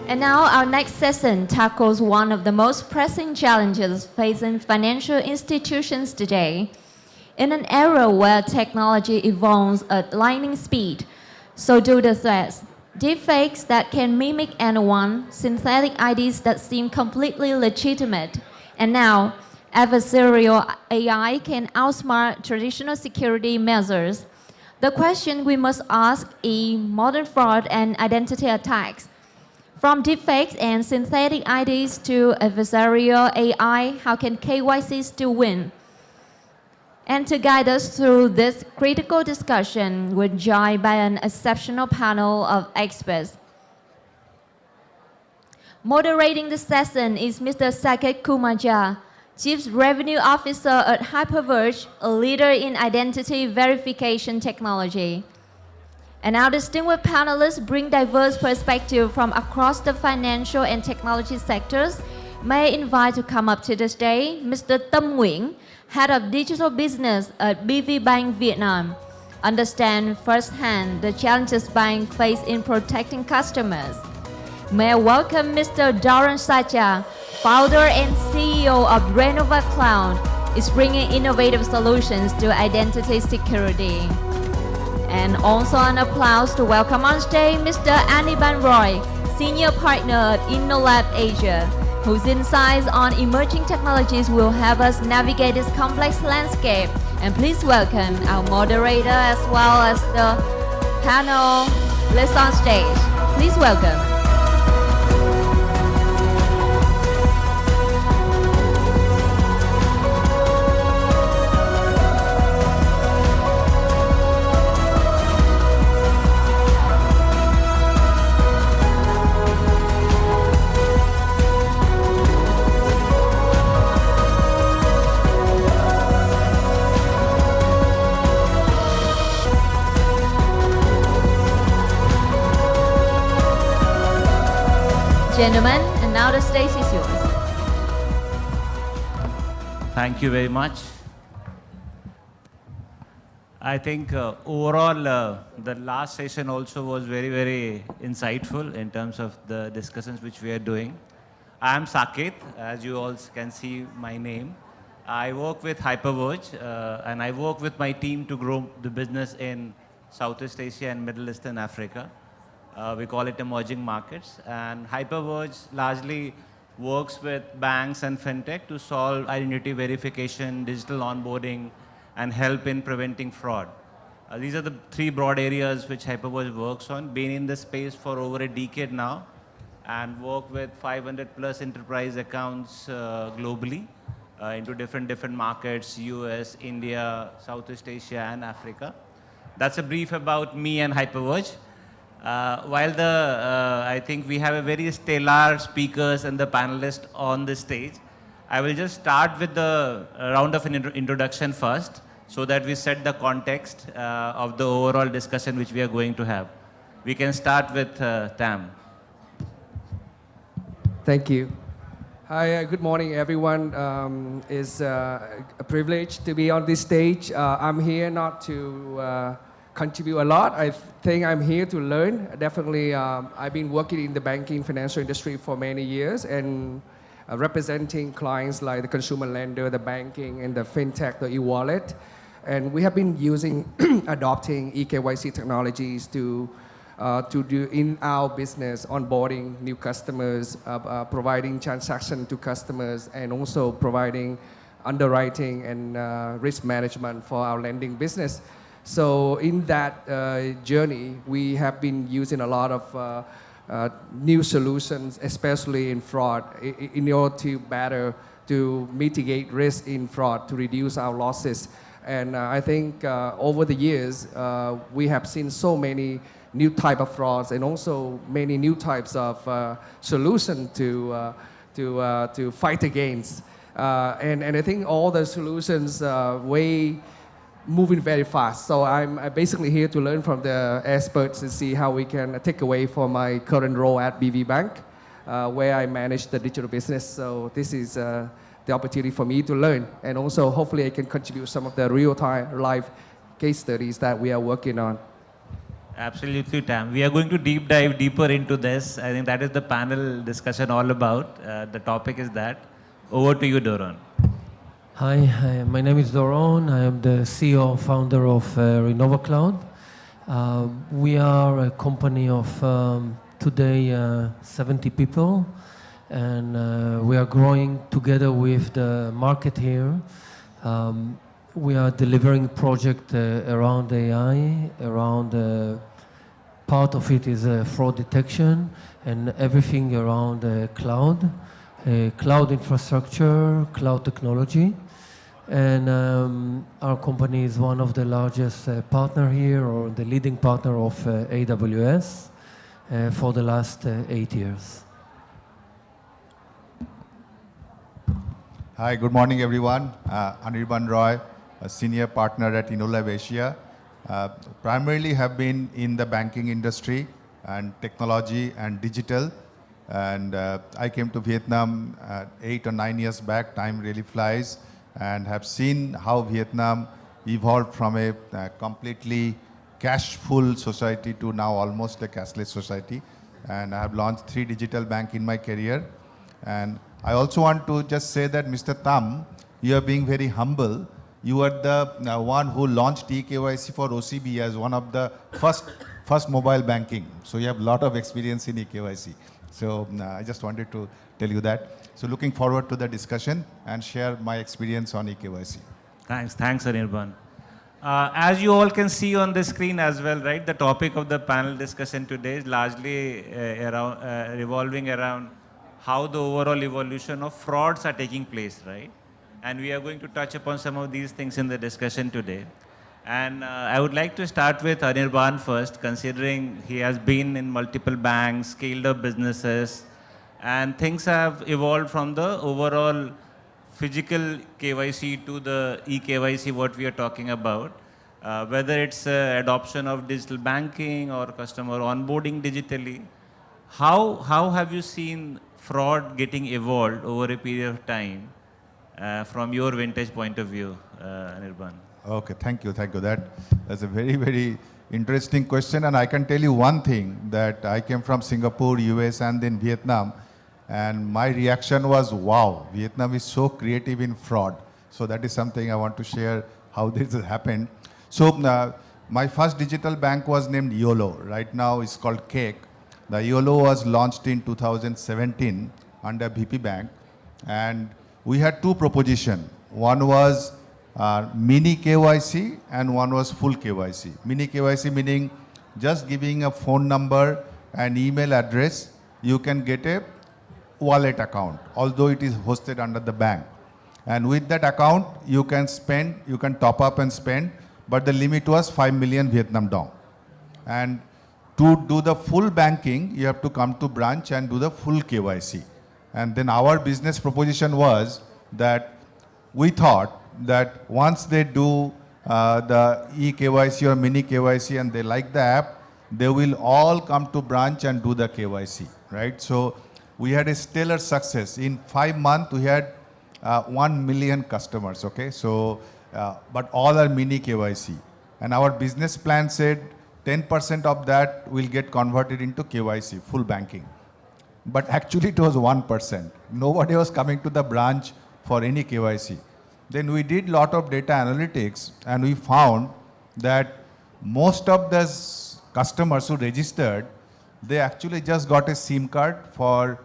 And now our next session tackles one of the most pressing challenges facing financial institutions today. In an era where technology evolves at lightning speed, so do the threats. Deepfakes that can mimic anyone, synthetic IDs that seem completely legitimate, and now adversarial AI can outsmart traditional security measures. The question we must ask is modern fraud and identity attacks. From deepfakes and synthetic IDs to adversarial AI, how can KYC still win? And to guide us through this critical discussion, we're joined by an exceptional panel of experts. Moderating the session is Mr. Sakit Kumaja, Chief Revenue Officer at 𝗩𝗵𝗁, a leader in identity verification technology. And our distinguished panelists bring diverse perspectives from across the financial and technology sectors. May I invite to come up to the stage Mr. Tâm Nguyễn, Head of Digital Business at BV Bank Vietnam. Understand firsthand the challenges banks face in protecting customers. May I welcome Mr. Doron Shachar, founder and CEO of Renova Cloud, is bringing innovative solutions to identity security. And also an applause to welcome on stage Mr. Anirban Roy, Senior Partner at InnoLab Asia, whose insights on emerging technologies will help us navigate this complex landscape. And please welcome our moderator as well as the panelists on stage. Please welcome. Gentlemen, and now the stage is yours. Thank you very much. I think overall the last session also was very, very insightful in terms of the discussions which we are doing. I am Sakit, as you all can see my name. I work with 𝗩𝗵𝗁 and I work with my team to grow the business in Southeast Asia and Middle Eastern Africa. We call it emerging markets, and 𝗩𝗵𝗁 largely works with banks and fintech to solve identity verification, digital onboarding, and help in preventing fraud. These are the three broad areas which 𝗩𝗵𝗁 works on. Been in this space for over a decade now, and work with 500+ enterprise accounts globally into different markets: US, India, Southeast Asia, and Africa. That's a brief about me and 𝗩𝗵𝗁. While I think we have a very stellar speakers and the panelists on the stage, I will just start with the round of an introduction first, so that we set the context of the overall discussion which we are going to have. We can start with Tam. Thank you. Hi, good morning, everyone. It's a privilege to be on this stage. I'm here not to contribute a lot. I think I'm here to learn. Definitely, I've been working in the banking financial industry for many years and representing clients like the consumer lender, the banking, and the fintech, the e-wallet. And we have been adopting eKYC technologies to do in our business, onboarding new customers, providing transaction to customers, and also providing underwriting and risk management for our lending business. So in that journey, we have been using a lot of new solutions, especially in fraud, in order to better to mitigate risk in fraud, to reduce our losses. And I think over the years, we have seen so many new type of frauds and also many new types of solutions to fight against. And I think all the solutions moving very fast. So I'm basically here to learn from the experts and see how we can take away from my current role at BV Bank, where I manage the digital business. So this is the opportunity for me to learn, and also hopefully I can contribute some of the real-time live case studies that we are working on. Absolutely, Tam. We are going to deep dive deeper into this. I think that is the panel discussion all about. The topic is that. Over to you, Doron. Hi, my name is Doron. I am the CEO founder of Renova Cloud. We are a company of today 70 people, and we are growing together with the market here. We are delivering project around AI, around part of it is fraud detection, and everything around cloud, cloud infrastructure, cloud technology. And our company is one of the largest partner here, or the leading partner of AWS for the last 8 years. Hi, good morning, everyone. Anirban Roy, a senior partner at Inolab Asia. Primarily have been in the banking industry and technology and digital. And I came to Vietnam 8 or 9 years back. Time really flies. And have seen how Vietnam evolved from a completely cash-full society to now almost a cashless society. And I have launched 3 digital banks in my career. And I also want to just say that, Mr. Tam, you are being very humble. You are the one who launched eKYC for OCB as one of the first mobile banking. So you have a lot of experience in eKYC. So I just wanted to tell you that. So looking forward to the discussion and share my experience on eKYC. Thanks, Anirban. As you all can see on the screen as well, right, the topic of the panel discussion today is largely revolving around how the overall evolution of frauds are taking place, right? And we are going to touch upon some of these things in the discussion today. And I would like to start with Anirban first, considering he has been in multiple banks, scaled up businesses, and things have evolved from the overall physical KYC to the eKYC, what we are talking about. Whether it's adoption of digital banking or customer onboarding digitally, how have you seen fraud getting evolved over a period of time from your vintage point of view, Anirban? Okay, thank you. That's a very, very interesting question. And I can tell you one thing, that I came from Singapore, US, and then Vietnam. And my reaction was, wow, Vietnam is so creative in fraud. So that is something I want to share, how this has happened. So my first digital bank was named YOLO. Right now it's called Cake. The YOLO was launched in 2017 under BP Bank. And we had 2 propositions. One was mini KYC and one was full KYC. Mini KYC meaning just giving a phone number and email address, you can get a wallet account, although it is hosted under the bank. And with that account, you can spend, you can top up and spend, but the limit was 5 million Vietnam dong. And to do the full banking, you have to come to branch and do the full KYC. And then our business proposition was that we thought that once they do the eKYC or mini KYC and they like the app, they will all come to branch and do the KYC, right? So we had a stellar success. In 5 months, we had 1 million customers, okay? So, but all are mini KYC. And our business plan said 10% of that will get converted into KYC, full banking. But actually it was 1%. Nobody was coming to the branch for any KYC. Then we did lot of data analytics and we found that most of the customers who registered, they actually just got a SIM card for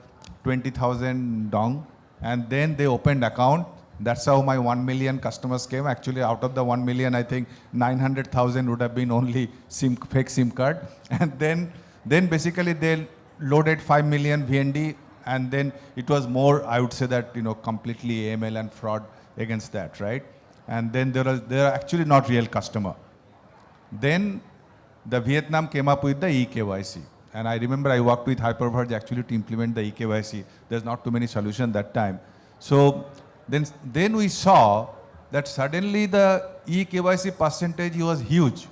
20,000 dong, and then they opened account. That's how my 1 million customers came. Actually, out of the 1 million, I think 900,000 would have been only fake SIM card. And then basically they loaded 5 million VND, and then it was more, I would say that, you know, completely AML and fraud against that, right? And then there are actually not real customer. Then the Vietnam came up with the eKYC. And I remember I worked with 𝗫𝗺𝙁 actually to implement the eKYC. There's not too many solutions that time. So then we saw that suddenly the eKYC percentage was huge.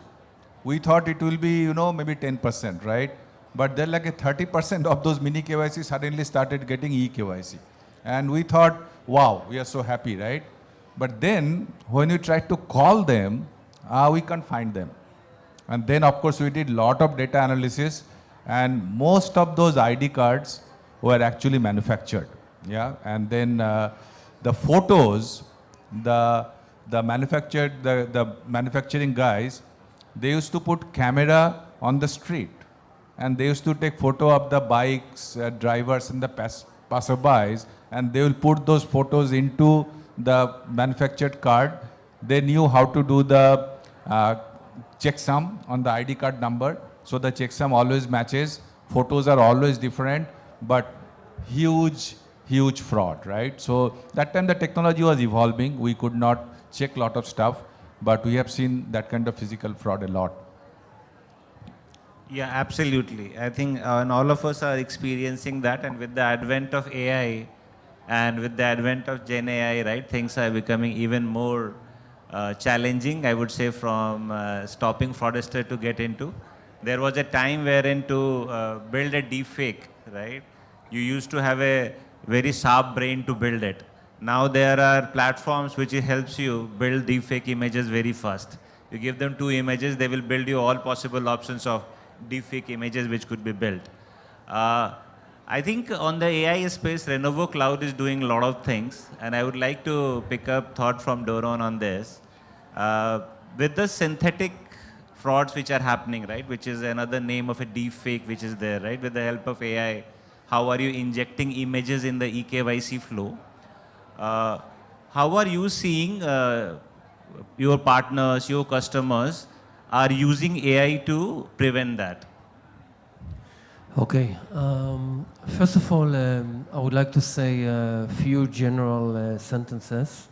We thought it will be, you know, maybe 10%, right? But then like a 30% of those mini KYC suddenly started getting eKYC. And we thought, wow, we are so happy, right? But then when we tried to call them, we can't find them. And then, of course, we did a lot of data analysis, and most of those ID cards were actually manufactured. Yeah, and then the photos, the manufacturing guys, they used to put camera on the street, and they used to take photo of the bikes, drivers, and the passerbys, and they will put those photos into the manufactured card. They knew how to do the checksum on the ID card number, so the checksum always matches. Photos are always different, but huge fraud, right? So that time the technology was evolving. We could not check a lot of stuff, but we have seen that kind of physical fraud a lot. Yeah, absolutely. I think and all of us are experiencing that, and with the advent of AI and with the advent of Gen AI, right, things are becoming even more challenging, I would say, from stopping fraudster to get into. There was a time wherein to build a deepfake, right, you used to have a very sharp brain to build it. Now there are platforms which helps you build deepfake images very fast. You give them 2 images, they will build you all possible options of deepfake images which could be built. I think on the AI space, Renova Cloud is doing a lot of things, and I would like to pick up thought from Doron on this. With the synthetic frauds which are happening, right, which is another name of a deepfake which is there, right, with the help of AI, how are you injecting images in the eKYC flow? How are you seeing your partners, your customers are using AI to prevent that? Okay. First of all, I would like to say a few general sentences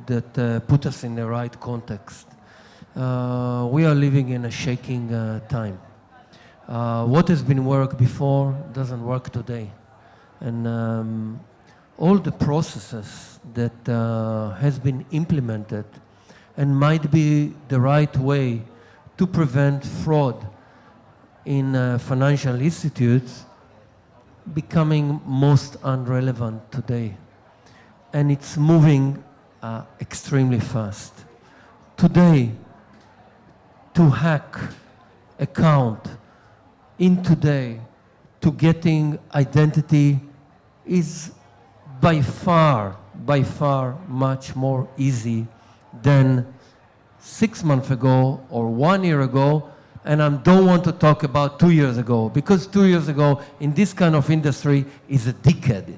that put us in the right context. We are living in a shaking time. What has been worked before doesn't work today. And all the processes that has been implemented and might be the right way to prevent fraud in financial institutes becoming most unrelevant today. And it's moving extremely fast. Today, to hack account in today to getting identity is by far much more easy than 6 months ago or 1 year ago. And I don't want to talk about 2 years ago, because 2 years ago in this kind of industry is a decade.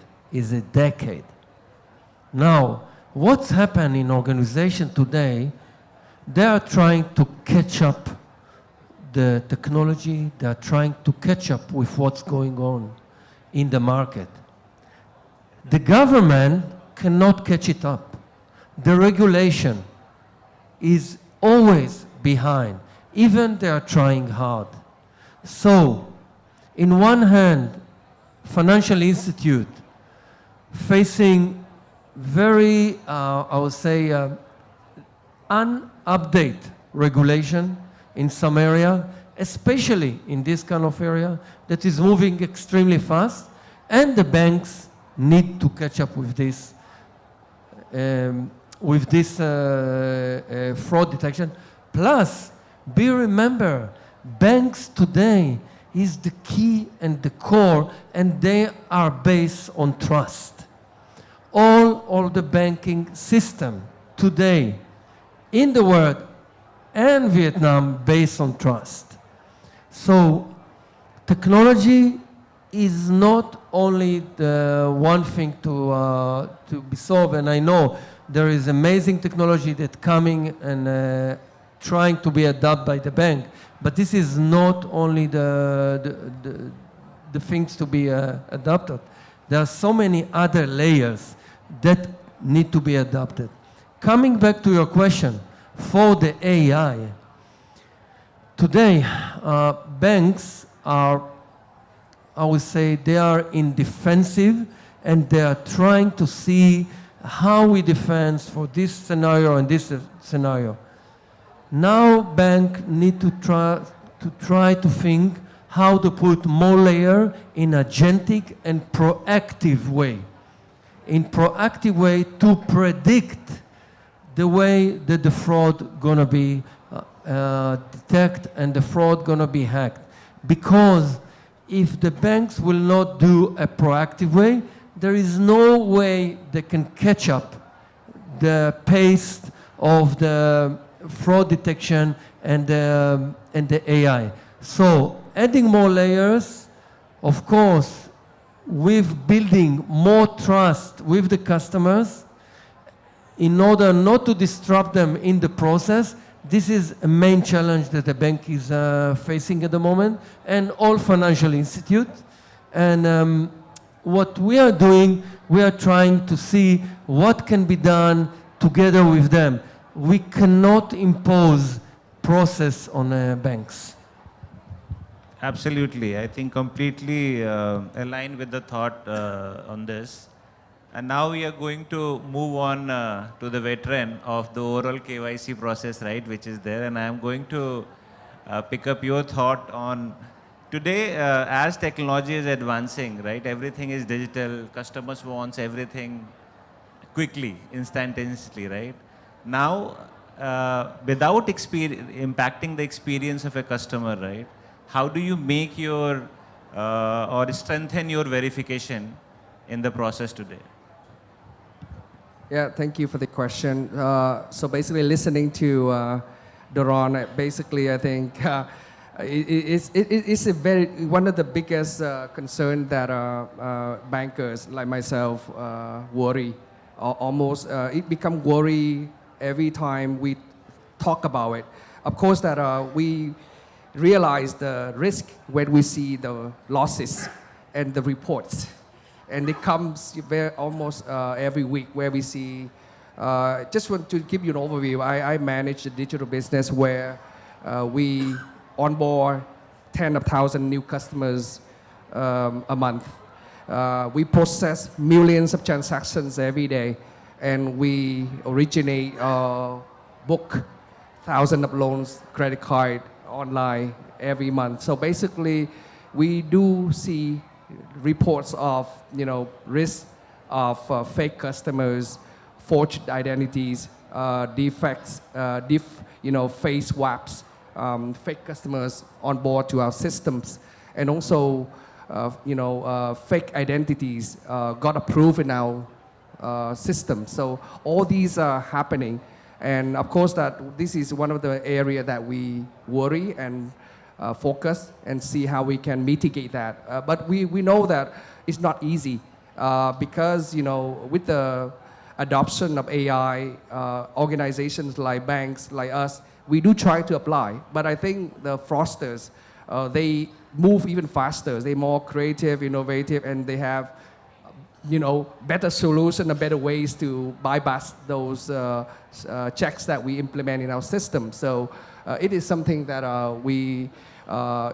Now, what's happened in organization today, they are trying to catch up the technology, they are trying to catch up with what's going on in the market. The government cannot catch it up. The regulation is always behind. Even they are trying hard. So, in one hand, financial institute facing very, I would say, unupdated regulation in some area, especially in this kind of area that is moving extremely fast, and the banks need to catch up with this fraud detection. Plus, remember, banks today is the key and the core, and they are based on trust. All the banking system today in the world and Vietnam based on trust. So technology is not only the one thing to be solved, and I know there is amazing technology that's coming and trying to be adopted by the bank, but this is not only the things to be adopted. There are so many other layers that need to be adopted. Coming back to your question, for the AI, today banks are, I would say, they are in defensive, and they are trying to see how we defend for this scenario and this scenario. Now bank need to try to think how to put more layer in agentic and proactive way. In proactive way to predict the way that the fraud gonna be detect and the fraud going to be hacked. Because if the banks will not do a proactive way, there is no way they can catch up the pace of the fraud detection and the AI. So adding more layers, of course, with building more trust with the customers in order not to disrupt them in the process. This is a main challenge that the bank is facing at the moment, and all financial institutes. And what we are doing, we are trying to see what can be done together with them. We cannot impose process on banks. Absolutely. I think completely aligned with the thought on this. And now we are going to move on to the veteran of the overall KYC process, right, which is there. And I am going to pick up your thought on today, as technology is advancing, right, everything is digital, customers wants everything quickly, instantaneously, right? Now, without impacting the experience of a customer, right, how do you make your or strengthen your verification in the process today? Yeah, thank you for the question. So basically listening to Doron, basically I think it's a one of the biggest concern that bankers like myself worry. Almost, it becomes worry every time we talk about it. Of course that we realize the risk when we see the losses and the reports. And it comes almost every week where we see, just want to give you an overview. I manage a digital business where we onboard 10,000 new customers a month. We process millions of transactions every day, and we originate, book thousands of loans, credit card, online every month. So basically, we do see reports of risk of fake customers, forged identities, defects, face swaps, fake customers on board to our systems, and also fake identities got approved in our system. So all these are happening, and of course that this is one of the areas that we worry and focus and see how we can mitigate that. But we know that it's not easy because with the adoption of AI, organizations like banks like us, we do try to apply. But I think the fraudsters, they move even faster. They're more creative, innovative, and they have better solution and better ways to bypass those checks that we implement in our system. So it is something that we,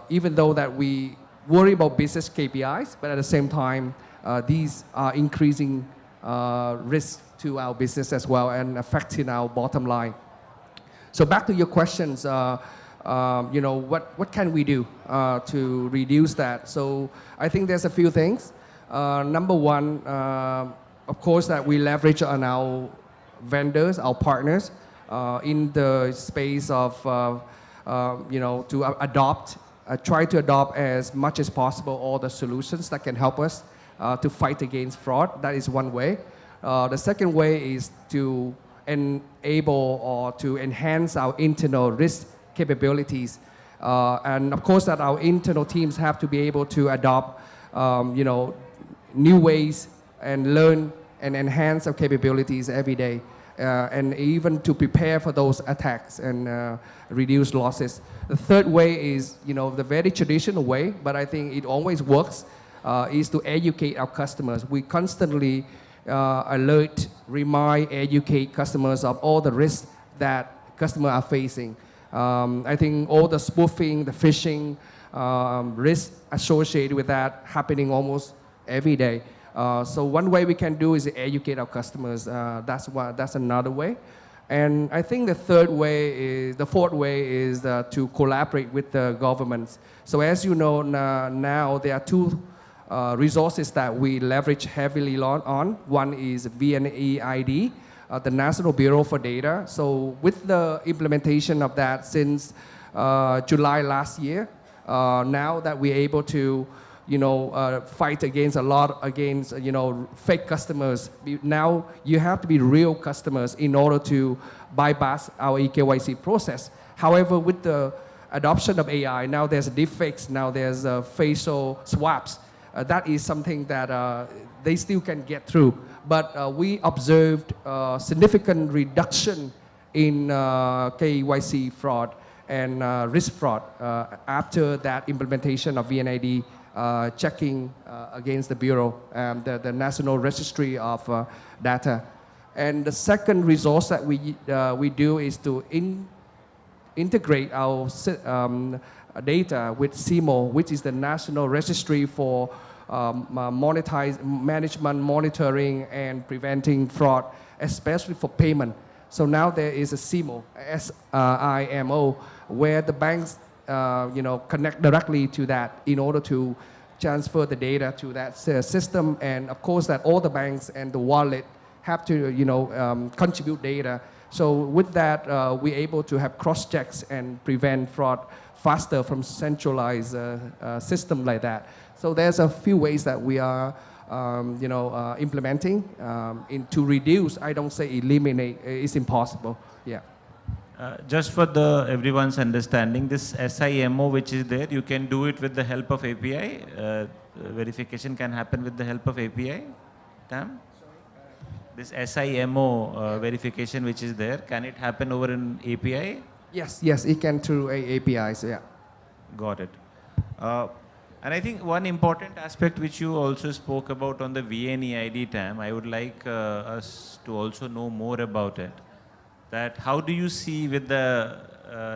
even though that we worry about business KPIs, but at the same time, these are increasing risk to our business as well and affecting our bottom line. So back to your questions, what can we do to reduce that? So I think there's a few things. Number one, of course, that we leverage on our vendors, our partners, in the space of, to adopt, try to adopt as much as possible all the solutions that can help us to fight against fraud. That is one way. The second way is to enable or to enhance our internal risk capabilities. And of course that our internal teams have to be able to adopt, new ways and learn and enhance our capabilities every day. And even to prepare for those attacks and reduce losses. The third way is, the very traditional way, but I think it always works, is to educate our customers. We constantly alert, remind, educate customers of all the risks that customers are facing. I think all the spoofing, the phishing, risks associated with that happening almost every day. So one way we can do is educate our customers. That's another way. And I think the fourth way is to collaborate with the governments. So as you know now there are two resources that we leverage heavily on. One is VNE ID, the National Bureau for Data. So with the implementation of that since July last year, now that we're able to fight against fake customers. Now you have to be real customers in order to bypass our eKYC process. However, with the adoption of AI, now there's deepfakes, now there's facial swaps. That is something that they still can get through. But we observed significant reduction in KYC fraud and risk fraud after that implementation of VNID checking against the Bureau, the National Registry of Data. And the second resource that we do is to integrate our data with 𝗎𝗲, which is the National Registry for management, monitoring, and preventing fraud, especially for payment. So now there is a 𝗎𝗲, SIMO, where the banks connect directly to that in order to transfer the data to that system. And of course that all the banks and the wallet have to contribute data. So with that, we're able to have cross-checks and prevent fraud faster from centralized system like that. So there's a few ways that we are implementing to reduce. I don't say eliminate, it's impossible. Yeah. Just for everyone's understanding, this SIMO which is there, you can do it with the help of API. Verification can happen with the help of API. Tam? This SIMO verification which is there, can it happen over an API? Yes, it can through APIs, yeah. Got it. And I think one important aspect which you also spoke about on the VNeID, Tam, I would like us to also know more about it. That how do you see with the,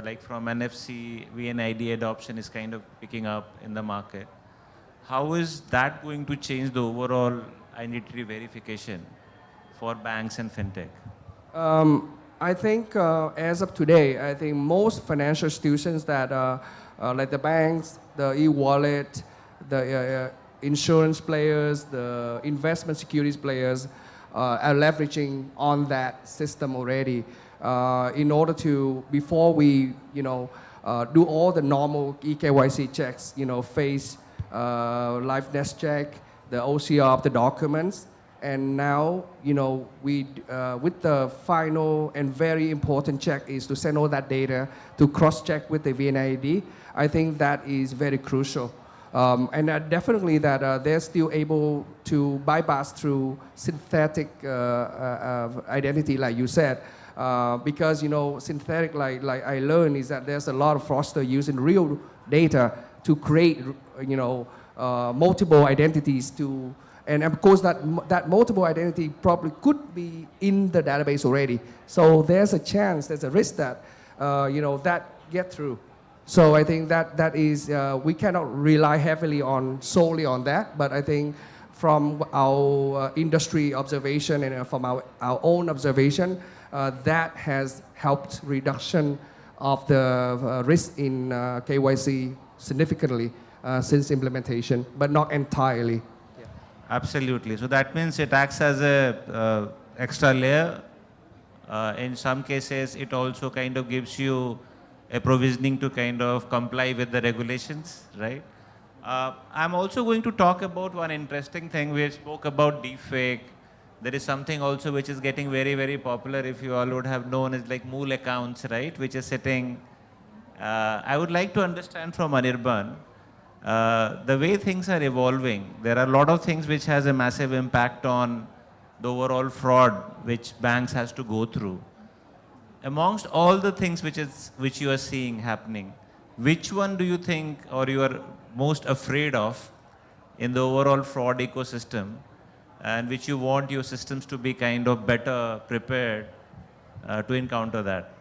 like from NFC, VNeID adoption is kind of picking up in the market. How is that going to change the overall identity verification for banks and fintech? I think as of today, I think most financial institutions that like the banks, the e-wallet, the insurance players, the investment securities players are leveraging on that system already in order to, before we do all the normal eKYC checks, face liveness check, the OCR of the documents. And now, we, with the final and very important check is to send all that data to cross-check with the VNID. I think that is very crucial. And definitely that they're still able to bypass through synthetic identity, like you said. Because, synthetic, like I learned, is that there's a lot of fraudsters using real data to create, multiple identities to. And of course, that multiple identity probably could be in the database already. So there's a chance, there's a risk that, that get through. So I think that is, we cannot rely heavily solely on that. But I think from our industry observation and from our own observation, that has helped reduction of the risk in KYC significantly since implementation, but not entirely. Absolutely. So that means it acts as a extra layer. In some cases, it also kind of gives you a provisioning to kind of comply with the regulations, right? I'm also going to talk about one interesting thing. We spoke about deepfake. There is something also which is getting very, very popular, if you all would have known, is like mule accounts, right? Which is sitting. I would like to understand from Anirban, the way things are evolving, there are a lot of things which has a massive impact on the overall fraud which banks has to go through. Amongst all the things which you are seeing happening, which one do you think or you are most afraid of in the overall fraud ecosystem, and which you want your systems to be kind of better prepared to encounter that?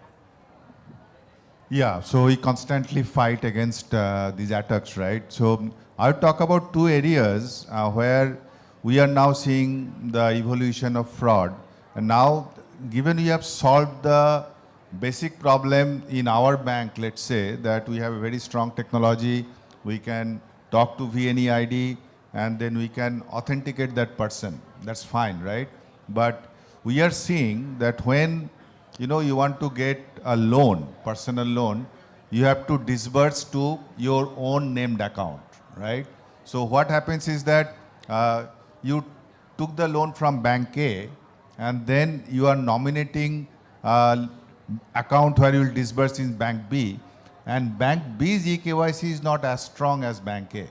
Yeah, so we constantly fight against these attacks, right? So I'll talk about two areas where we are now seeing the evolution of fraud. And now, given we have solved the basic problem in our bank, let's say, that we have a very strong technology, we can talk to VNeID, and then we can authenticate that person. That's fine, right? But we are seeing that when you want to get a loan, personal loan, you have to disburse to your own named account, right? So what happens is that you took the loan from Bank A, and then you are nominating account where you will disburse in Bank B, and Bank B's eKYC is not as strong as Bank A.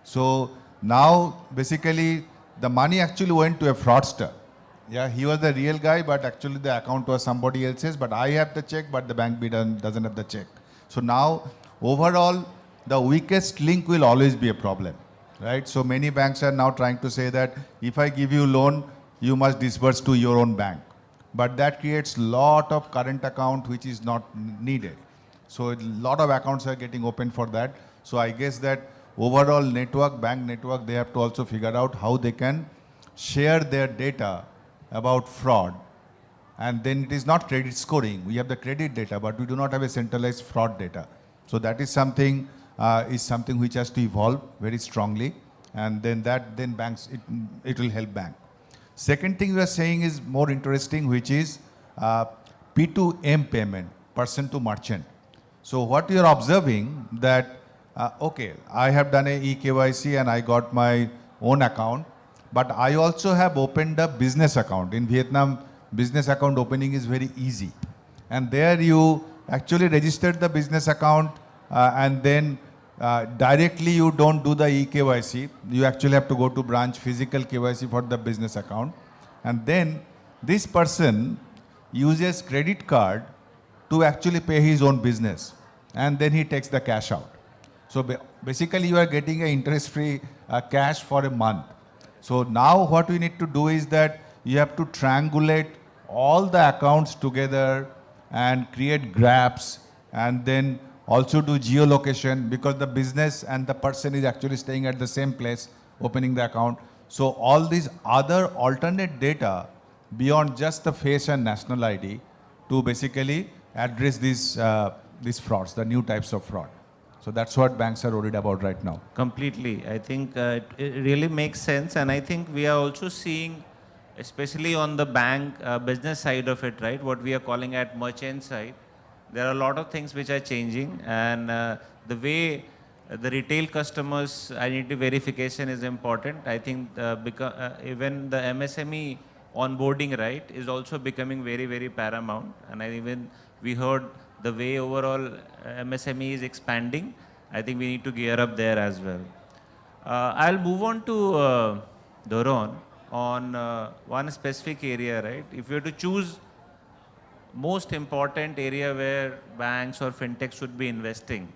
So now basically the money actually went to a fraudster. Yeah, he was the real guy, but actually the account was somebody else's, but I have the check, but the Bank B doesn't have the check. So now overall the weakest link will always be a problem, right? So many banks are now trying to say that if I give you loan, you must disburse to your own bank. But that creates lot of current account which is not needed. So a lot of accounts are getting opened for that. So I guess that overall network, bank network, they have to also figure out how they can share their data about fraud. And then it is not credit scoring. We have the credit data, but we do not have a centralized fraud data. So that is something which has to evolve very strongly. And then banks, it will help bank. Second thing we are saying is more interesting, which is P2M payment, person to merchant. So what you are observing that, okay, I have done a eKYC and I got my own account, but I also have opened a business account. In Vietnam, business account opening is very easy. And there you actually registered the business account and then directly you don't do the eKYC. You actually have to go to branch physical KYC for the business account. And then this person uses credit card to actually pay his own business. And then he takes the cash out. So basically you are getting an interest-free cash for a month. So now what we need to do is that you have to triangulate all the accounts together and create graphs and then also do geolocation, because the business and the person is actually staying at the same place, opening the account. So all these other alternate data beyond just the face and national ID to basically address these frauds, the new types of fraud. So that's what banks are worried about right now. Completely. I think it really makes sense. And I think we are also seeing, especially on the bank business side of it, right, what we are calling at merchant side, there are a lot of things which are changing. And the way the retail customers' identity verification is important. I think even the MSME onboarding, right, is also becoming very, very paramount. And even we heard the way overall MSME is expanding. I think we need to gear up there as well. I'll move on to Doron on one specific area, right? If you were to choose most important area where banks or fintech should be investing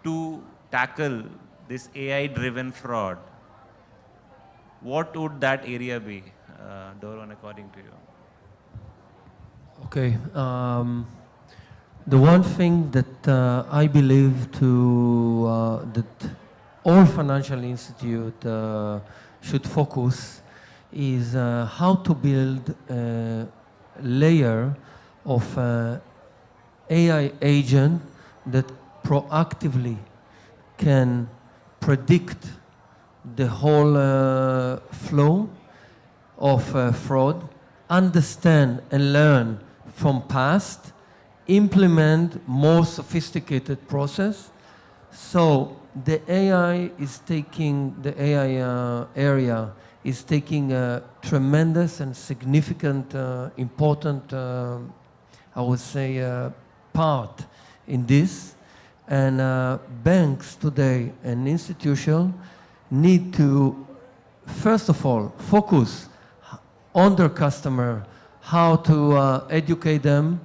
to tackle this AI-driven fraud, what would that area be, Doron, according to you? Okay. The one thing that I believe that all financial institutes should focus is how to build a layer of AI agent that proactively can predict the whole flow of fraud, understand and learn from past, implement more sophisticated process. So the AI area is taking a tremendous and significant, important, I would say, part in this. And banks today and institutions need to, first of all, focus on their customer, how to educate them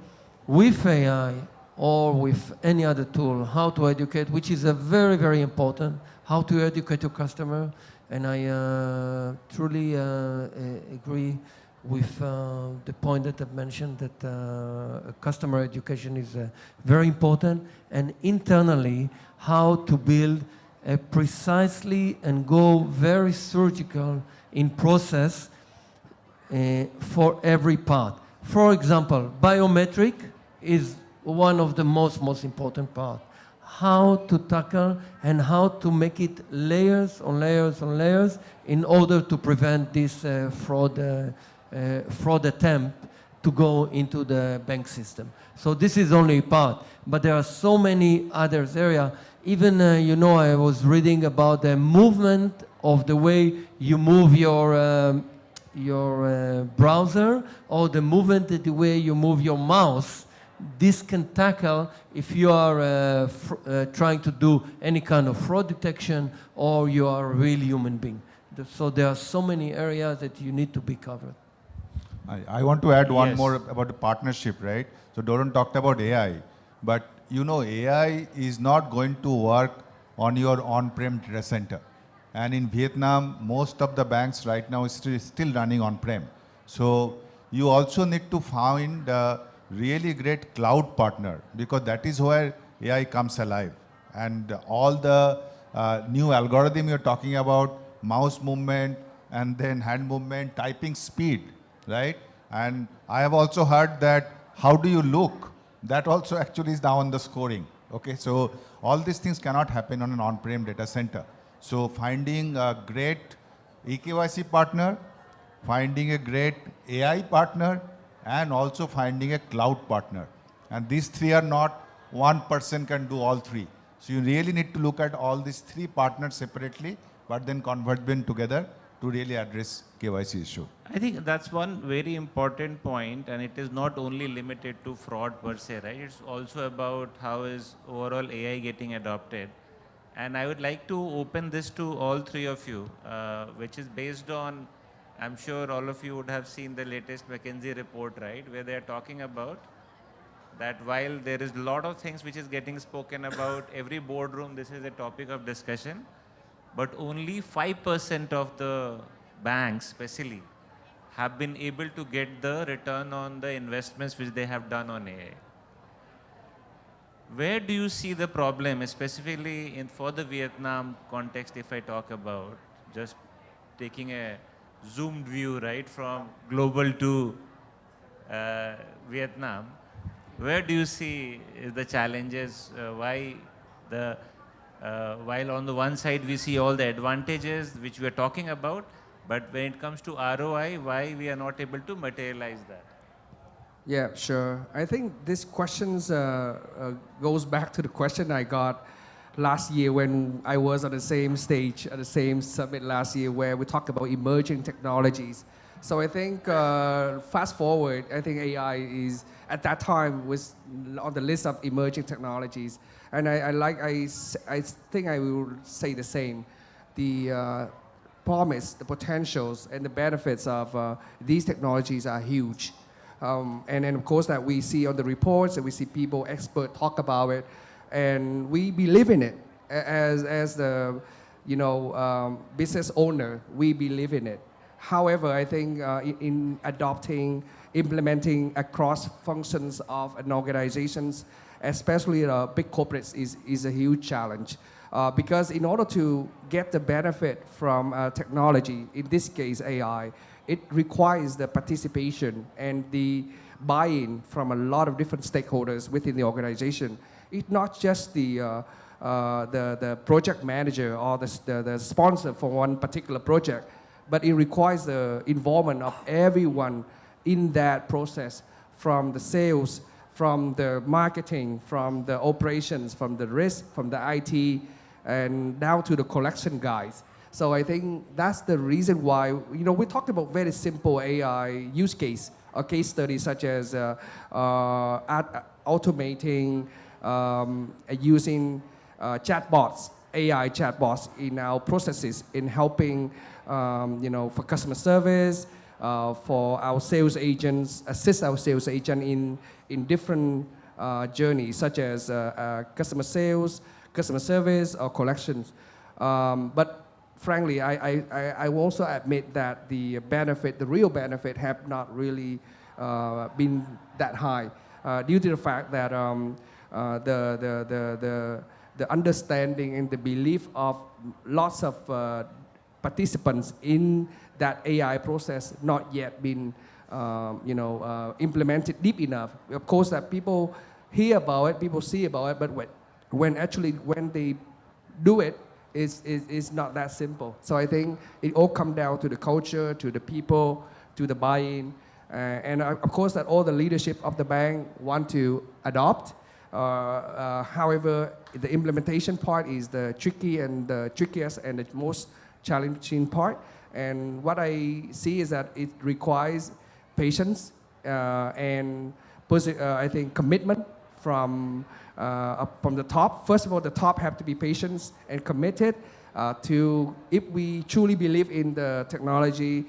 with AI or with any other tool, how to educate, which is a very, very important, how to educate your customer. And I truly agree with the point that I've mentioned, that customer education is very important, and internally, how to build a precisely and go very surgical in process for every part. For example, biometric is one of the most important parts. How to tackle and how to make it layers on layers on layers in order to prevent this fraud fraud attempt to go into the bank system. So this is only part, but there are so many other areas. Even, you know, I was reading about the movement of the way you move your browser, or the movement, the way you move your mouse. This can tackle if you are trying to do any kind of fraud detection, or you are a real human being. So there are so many areas that you need to be covered. I want to add one Yes. more about the partnership, right? So Doron talked about AI, but you know AI is not going to work on your on-prem data center. And in Vietnam, most of the banks right now is still running on-prem. So you also need to find a really great cloud partner, because that is where AI comes alive. And all the new algorithm you're talking about, mouse movement and then hand movement, typing speed, right? And I have also heard that how do you look? That also actually is now on the scoring. Okay, so all these things cannot happen on an on-prem data center. So finding a great eKYC partner, finding a great AI partner, and also finding a cloud partner. And these three are not one person can do all three. So you really need to look at all these three partners separately, but then convert them together to really address KYC issue. I think that's one very important point, and it is not only limited to fraud per se, right? It's also about how is overall AI getting adopted. And I would like to open this to all three of you, which is based on, I'm sure all of you would have seen the latest McKinsey report, right? Where they're talking about that while there is a lot of things which is getting spoken about, every boardroom, this is a topic of discussion, but only 5% of the banks, especially, have been able to get the return on the investments which they have done on AI. Where do you see the problem, specifically for the Vietnam context, if I talk about, just taking a zoomed view, right, from global to Vietnam, where do you see the challenges, while on the one side we see all the advantages which we are talking about, but when it comes to ROI, why we are not able to materialize that? Yeah, sure. I think this question goes back to the question I got last year when I was on the same stage at the same summit last year, where we talked about emerging technologies. So I think fast forward, I think AI is at that time was on the list of emerging technologies, and I think I will say the same. The promise, the potentials, and the benefits of these technologies are huge. And then of course that we see on the reports and we see people, experts talk about it, and we believe in it as the business owner. We believe in it. However, I think in adopting, implementing across functions of an organizations, especially big corporates, is a huge challenge. Because in order to get the benefit from technology, in this case AI, it requires the participation and the buy-in from a lot of different stakeholders within the organization. It's not just the project manager or the sponsor for one particular project, but it requires the involvement of everyone in that process, from the sales, from the marketing, from the operations, from the risk, from the IT, and down to the collection guys. So I think that's the reason why, we talked about very simple AI use case, a case study such as automating, using chatbots, AI chatbots in our processes in helping, for customer service, for our sales agents, assist our sales agent in different journeys such as customer sales, customer service, or collections. But frankly, I will also admit that the benefit, the real benefit, have not really been that high due to the fact that the understanding and the belief of lots of participants in that AI process not yet been implemented deep enough. Of course, that people hear about it, people see about it, but when they do it, it's not that simple. So I think it all comes down to the culture, to the people, to the buy-in. And of course that all the leadership of the bank want to adopt. However, the implementation part is the trickiest and the most challenging part. And what I see is that it requires patience and I think commitment from the top. First of all, the top have to be patient and committed if we truly believe in the technology,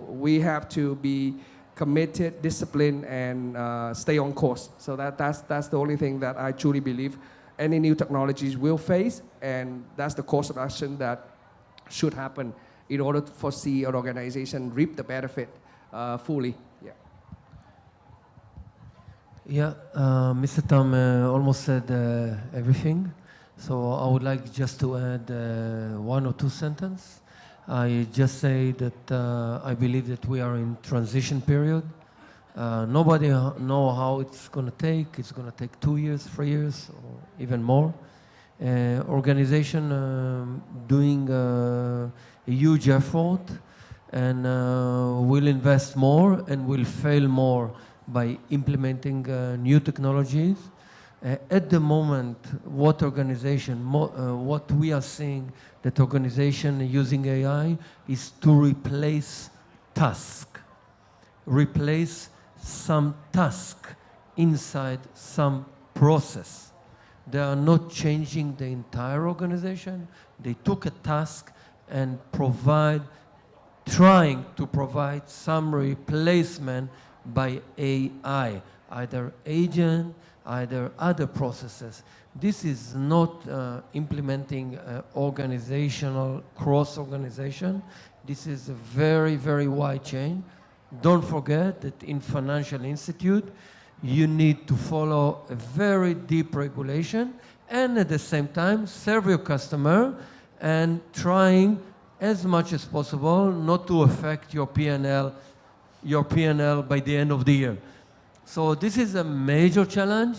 we have to be committed, disciplined, and stay on course. So that's the only thing that I truly believe any new technologies will face, and that's the course of action that should happen in order to foresee an organization reap the benefit fully. Yeah. Yeah, Mr. Tam almost said everything. So I would like just to add one or two sentences. I just say that I believe that we are in transition period. Nobody know how it's going to take. It's going to take 2 years, 3 years, or even more. Organization doing a huge effort and will invest more and will fail more by implementing new technologies. At the moment, what we are seeing that organization using AI is to replace task, replace some task inside some process. They are not changing the entire organization. They took a task and trying to provide some replacement by AI, either agent, either other processes. This is not implementing organizational cross-organization. This is a very, very wide chain. Don't forget that in financial institute, you need to follow a very deep regulation and at the same time serve your customer and trying as much as possible not to affect your P&L by the end of the year. So this is a major challenge,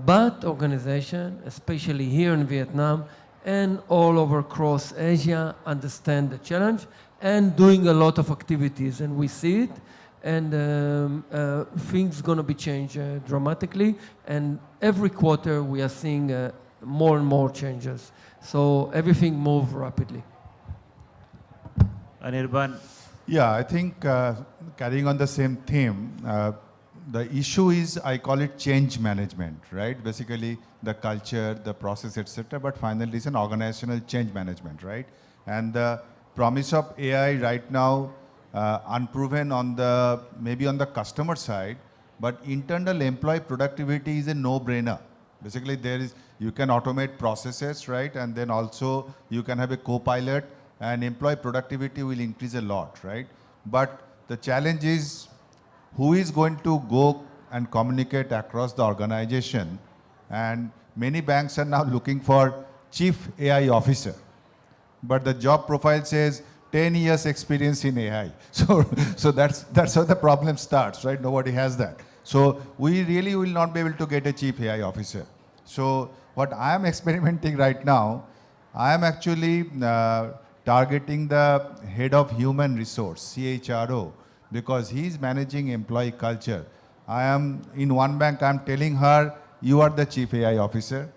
but organization, especially here in Vietnam and all over across Asia, understand the challenge and doing a lot of activities, and we see it, and things going to be changed dramatically, and every quarter we are seeing more and more changes. So everything moves rapidly. Anirban. Yeah, I think carrying on the same theme, the issue is, I call it change management, right? Basically, the culture, the process, etc. But finally, it's an organizational change management, right? And the promise of AI right now, unproven maybe on the customer side, but internal employee productivity is a no-brainer. Basically, you can automate processes, right? And then also you can have a co-pilot, and employee productivity will increase a lot, right? But the challenge is, who is going to go and communicate across the organization? And many banks are now looking for chief AI officer, but the job profile says 10 years experience in AI. So that's how the problem starts, right? Nobody has that. So we really will not be able to get a chief AI officer. So what I am experimenting right now, I am actually targeting the head of human resource, CHRO, because he is managing employee culture. In one bank, I am telling her, you are the chief AI officer.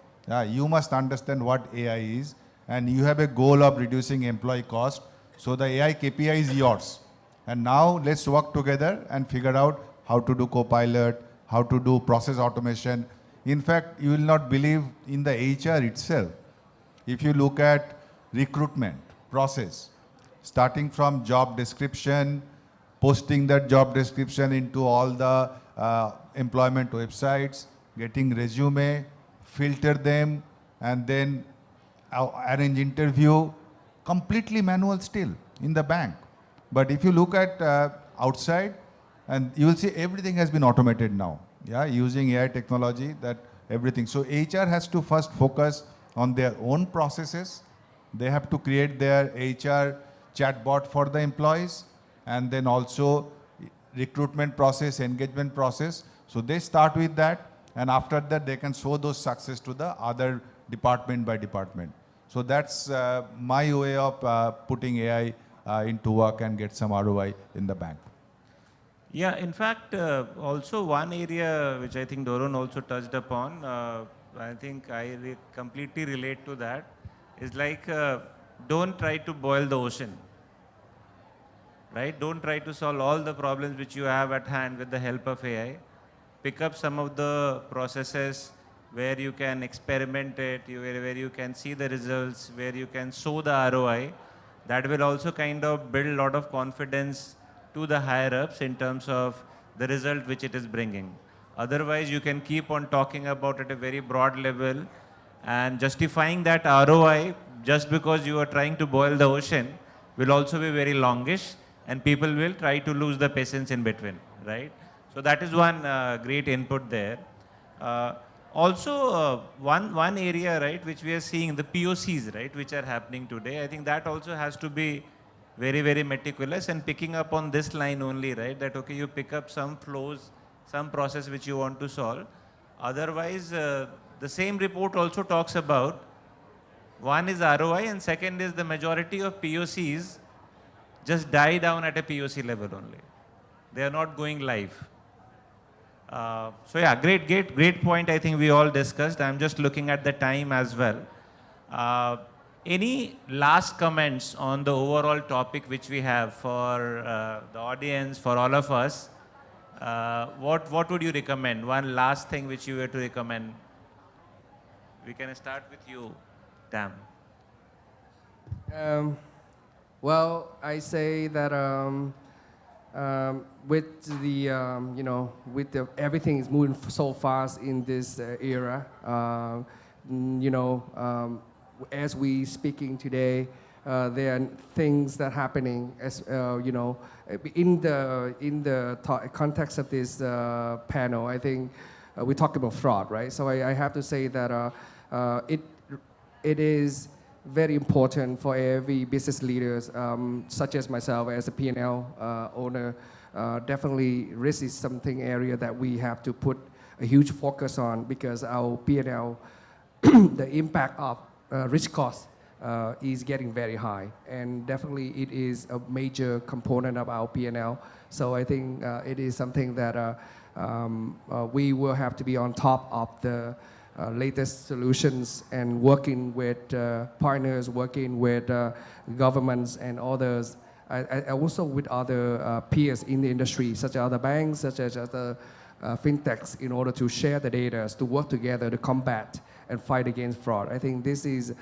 You must understand what AI is, and you have a goal of reducing employee cost. So the AI KPI is yours. And now let's work together and figure out how to do co-pilot, how to do process automation. In fact, you will not believe in the HR itself. If you look at recruitment process, starting from job description, posting that job description into all the employment websites, getting resume, filter them, and then arrange interview, completely manual still in the bank. But if you look at outside, and you will see everything has been automated now, using AI technology, that everything. So HR has to first focus on their own processes. They have to create their HR chatbot for the employees, and then also recruitment process, engagement process. So they start with that, and after that they can show those success to the other department by department. So that's my way of putting AI into work and get some ROI in the bank. Yeah, in fact, also one area which I think Doron also touched upon, I think I completely relate to that, is like don't try to boil the ocean, right? Don't try to solve all the problems which you have at hand with the help of AI. Pick up some of the processes where you can experiment it, where you can see the results, where you can show the ROI. That will also kind of build a lot of confidence to the higher ups in terms of the result which it is bringing. Otherwise, you can keep on talking about it at a very broad level and justifying that ROI just because you are trying to boil the ocean will also be very longish, and people will try to lose the patience in between, right? So that is one great input there. Also, one area, right, which we are seeing, the POCs, right, which are happening today, I think that also has to be very, very meticulous and picking up on this line only, right, that, okay, you pick up some flows, some process which you want to solve. Otherwise, the same report also talks about, one is ROI and second is the majority of POCs just die down at a POC level only. They are not going live. So yeah, great point I think we all discussed. I'm just looking at the time as well. Any last comments on the overall topic which we have for the audience, for all of us? What would you recommend? One last thing which you were to recommend. We can start with you, Tam. Well, I say that with the everything is moving so fast in this era, as we speaking today, there are things that happening as in the context of this panel. I think we talked about fraud, right? So I have to say that it is very important for every business leaders, such as myself as a P&L owner. Definitely risk is something area that we have to put a huge focus on, because our P&L, the impact of risk cost is getting very high, and definitely it is a major component of our P&L. So I think it is something that we will have to be on top of the latest solutions and working with partners, working with governments and others, also with other peers in the industry, such as other banks, such as other fintechs, in order to share the data, to work together to combat and fight against fraud. I think this is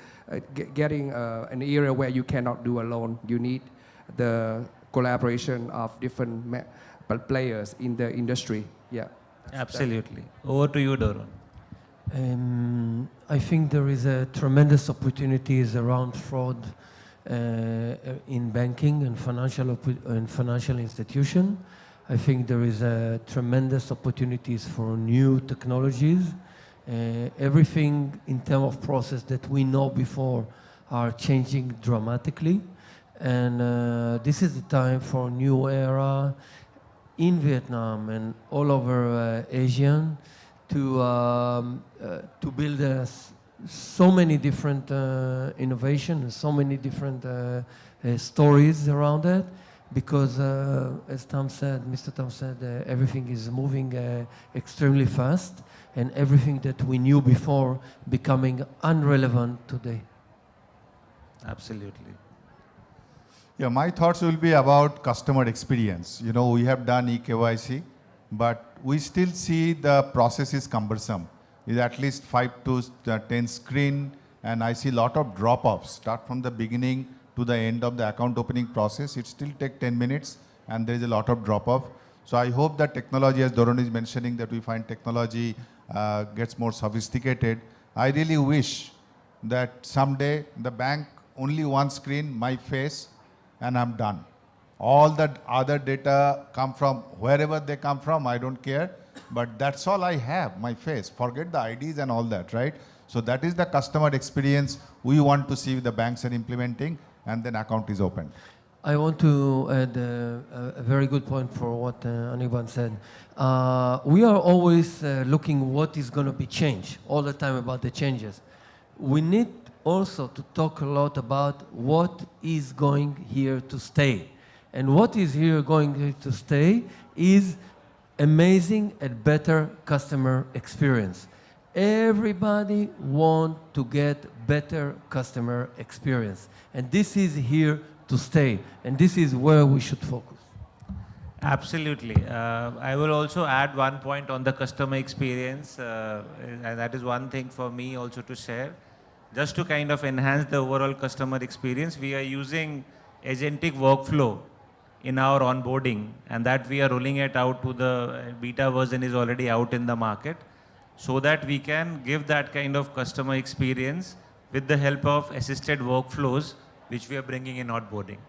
getting an era where you cannot do alone. You need the collaboration of different players in the industry. Yeah. Absolutely. Over to you, Doron. I think there is a tremendous opportunities around fraud in banking and financial institution. I think there is a tremendous opportunities for new technologies. Everything in terms of process that we know before are changing dramatically, and this is the time for a new era in Vietnam and all over Asia to build so many different innovations, so many different stories around it, because as Mr. Tam said, everything is moving extremely fast, and everything that we knew before becoming irrelevant today. Absolutely. Yeah, my thoughts will be about customer experience. We have done eKYC, but we still see the process is cumbersome. It's at least 5 to 10 screen, and I see a lot of drop-offs. Start from the beginning to the end of the account opening process. It still takes 10 minutes, and there is a lot of drop-off. So I hope that technology, as Doron is mentioning, that we find technology gets more sophisticated. I really wish that someday the bank, only one screen, my face, and I'm done. All that other data come from wherever they come from, I don't care. But that's all I have, my face. Forget the IDs and all that, right? So that is the customer experience we want to see the banks are implementing, and then account is open. I want to add a very good point for what Anirban said. We are always looking what is going to be changed all the time about the changes. We need also to talk a lot about what is going here to stay. And what is here going here to stay is amazing and better customer experience. Everybody wants to get better customer experience. And this is here to stay. And this is where we should focus. Absolutely. I will also add one point on the customer experience, and that is one thing for me also to share. Just to kind of enhance the overall customer experience, we are using agentic workflow in our onboarding, and that we are rolling it out to the beta version is already out in the market, so that we can give that kind of customer experience with the help of assisted workflows which we are bringing in onboarding.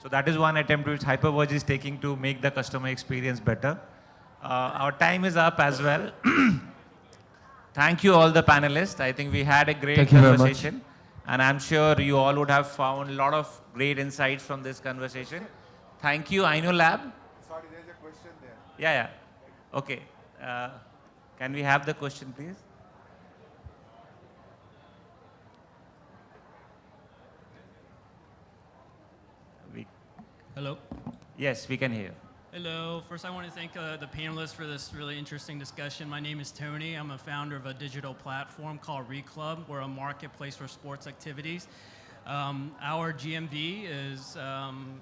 So that is one attempt which HyperVerge is taking to make the customer experience better. Our time is up as well. Thank you all the panelists. I think we had a great conversation. And I'm sure you all would have found a lot of great insights from this conversation. Thank you, InnoLab. Sorry, there's a question there. Yeah. Okay. Can we have the question, please? Hello. Yes, we can hear. Hello. First, I want to thank the panelists for this really interesting discussion. My name is Tony. I'm a founder of a digital platform called 𝗏𝗂𝗏. We're a marketplace for sports activities. Our GMV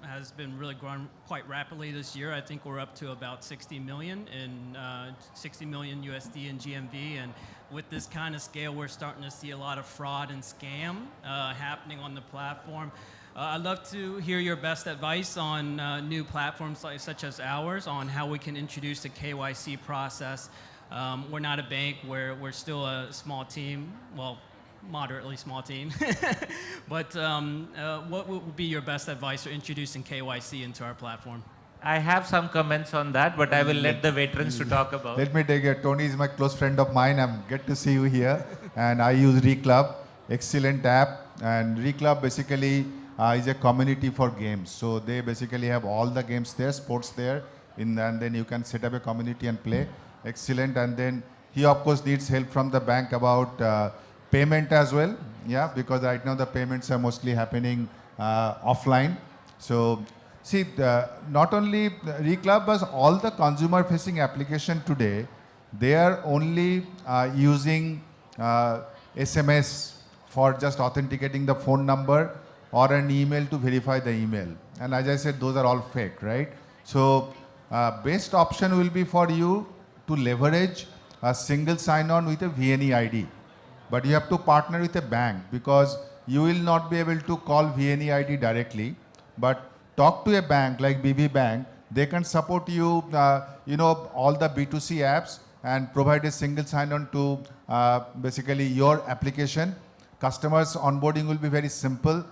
has been really growing quite rapidly this year. I think we're up to about 60 million USD in GMV, and with this kind of scale, we're starting to see a lot of fraud and scam happening on the platform. I'd love to hear your best advice on new platforms such as ours on how we can introduce the KYC process. We're not a bank, we're still a small team, well, moderately small team. But what would be your best advice for introducing KYC into our platform? I have some comments on that, but I will let the veterans to talk about. Let me take it. Tony is my close friend of mine. I'm good to see you here. And I use 𝗏𝗏𝗏, excellent app. And 𝗏𝗏𝗏 basically is a community for games. So they basically have all the games there, sports there, and then you can set up a community and play. Excellent. And then he of course needs help from the bank about payment as well. Yeah, because right now the payments are mostly happening offline. So see, not only 𝗏𝗏𝗏, but all the consumer facing application today, they are only using SMS for just authenticating the phone number or an email to verify the email. And as I said, those are all fake, right? So best option will be for you to leverage a single sign-on with a VNE ID. But you have to partner with a bank, because you will not be able to call VNE ID directly. But talk to a bank like BB Bank. They can support you, all the B2C apps and provide a single sign-on to basically your application. Customers onboarding will be very simple.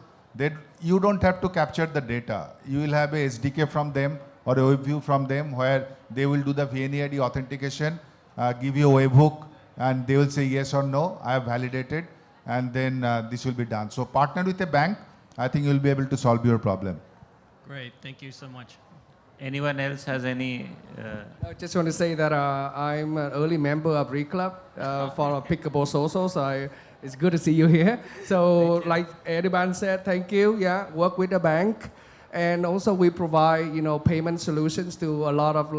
You don't have to capture the data. You will have a SDK from them or a webview from them where they will do the VNE ID authentication, give you a webhook, and they will say yes or no, I have validated, and then this will be done. So partner with a bank. I think you will be able to solve your problem. Great, thank you so much. Anyone else has any? I just want to say that I'm an early member of 𝗏𝗏𝗏 for 𝗏𝗶𝗏𝗁 social, so it's good to see you here. So like Esteban said, thank you. Yeah, work with the bank. And also we provide, payment solutions to a lot of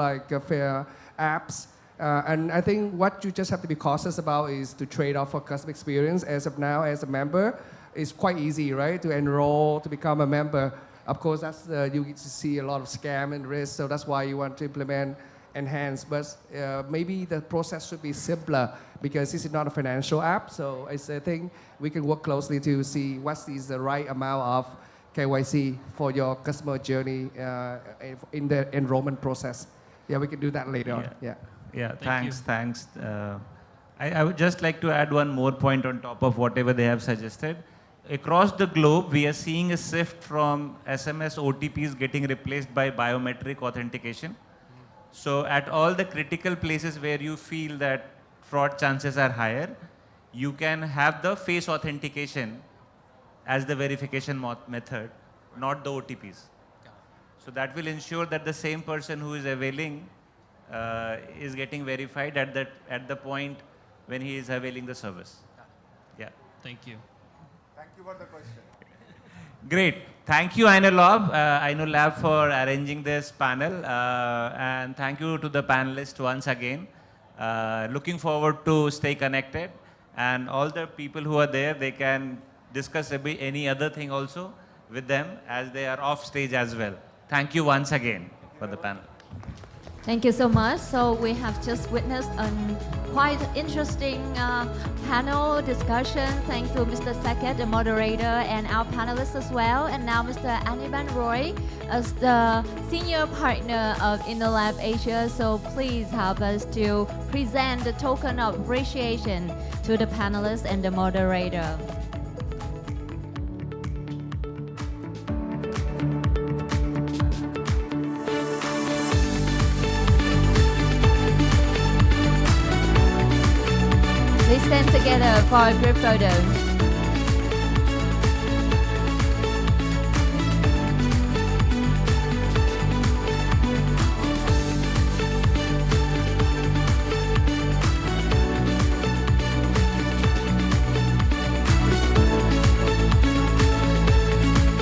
fair apps. And I think what you just have to be cautious about is to trade off for customer experience. As of now, as a member, it's quite easy, right, to enroll, to become a member. Of course, that's you get to see a lot of scam and risk, so that's why you want to implement enhanced. But maybe the process should be simpler, because this is not a financial app. So I think we can work closely to see what is the right amount of KYC for your customer journey in the enrollment process. Yeah, we can do that later on. Yeah. Thanks. I would just like to add one more point on top of whatever they have suggested. Across the globe, we are seeing a shift from SMS OTPs getting replaced by biometric authentication. So at all the critical places where you feel that fraud chances are higher, you can have the face authentication as the verification method, not the OTPs. So that will ensure that the same person who is availing is getting verified at the point when he is availing the service. Yeah. Thank you. Thank you for the question. Great. Thank you, 𝗍𝗓𝗓 for arranging this panel. And thank you to the panelists once again. Looking forward to stay connected. And all the people who are there, they can discuss any other thing also with them as they are off stage as well. Thank you once again for the panel. Thank you so much. So we have just witnessed a quite interesting panel discussion. Thanks to Mr. Saket, the moderator, and our panelists as well. And now Mr. Anirban Roy as the senior partner of InnoLab Asia. So please help us to present the token of appreciation to the panelists and the moderator. Please stand together for a group photo.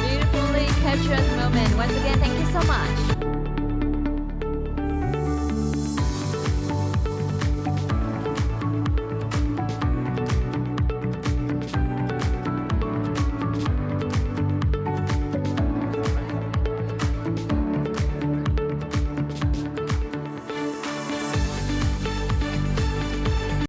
Beautifully captured moment. Once again, thank you so much.